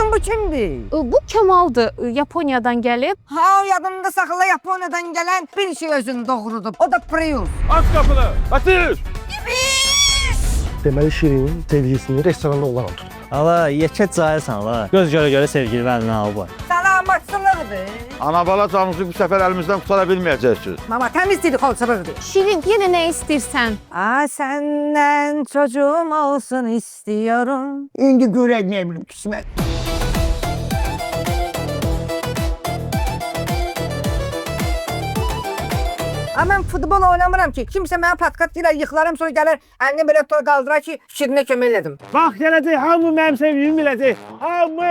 Qızım bu kimdir? Bu Kemal'dır, Yaponiyadan gəlib. Ha, yadımda saxla, Yaponiyadan gələn bir şey özünü doğrudub. O da Prius. Aç qapını, Batır! Deməli Şirin sevgilisini restoranda olan tutdu. Ala, yekət cayırsan ala. Göz görə sevgili əlinə al var. Salamatçılıqdır. Ana-bala canınızı bu səfər əlimizdən qutara bilməyəcəksiniz. Mama təmizdir, kolçuluqdur. Şirin, yenə nə istəyirsən? Senden çocuğum olsun istiyorum. İndi görək nə bilim qismət. Mən futbol oynamıram ki. Kimsə mənə patkat ilə yıxılarım, sonra gələr əlini belə tutar qaldırar ki, Şirinə kömək elədim. Bax gələcək, hamı mənim sevgilimi biləcək. Hamı!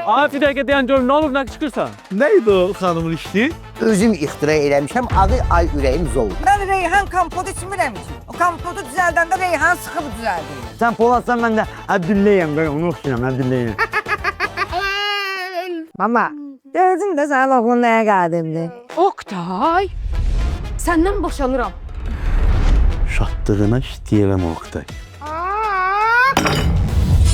Aha, bir dəqiqə deyən gör, nə olub, nə qışqırsan? Nə idi o xanımın işi? Özüm ixtira eləmişəm, adı Ay Ürəyim Zol. Mən Reyhan kompotu içmirəm ki. O kompotu düzəldəndə Reyhan sıxıb düzəldir. Sən Polatsan, mən də Əbdülləyəm, mən onu oxşuyam, Əbdülləyəm. Mama, gördün də sənin oğlun nəyə qədimdir? Oktay, səndən boşanıram. Şatlığına istəyirəm Oktay.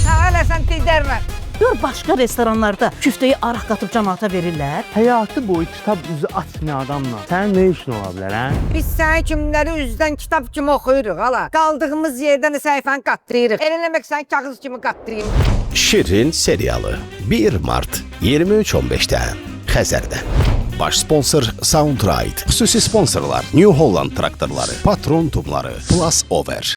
Hələ sən tezlərmən. Gör, başqa restoranlarda küftəyi araq qatıb cəmaata verirlər. Həyatı boyu kitab üzü açmayan adamla sənin nə işin ola bilər, hə? Biz sənin kimləri üzdən kitab kimi oxuyuruq, hala. Qaldığımız yerdən də səhifəni qatdırırıq. Eləmək sən kağız kimi qatdırayım. Şirin serialı 1 Mart 23:15'də Xəzərdə. Baş sponsor Soundride. Xüsusi sponsorlar New Holland traktorları, Patron tumları, Plus Over.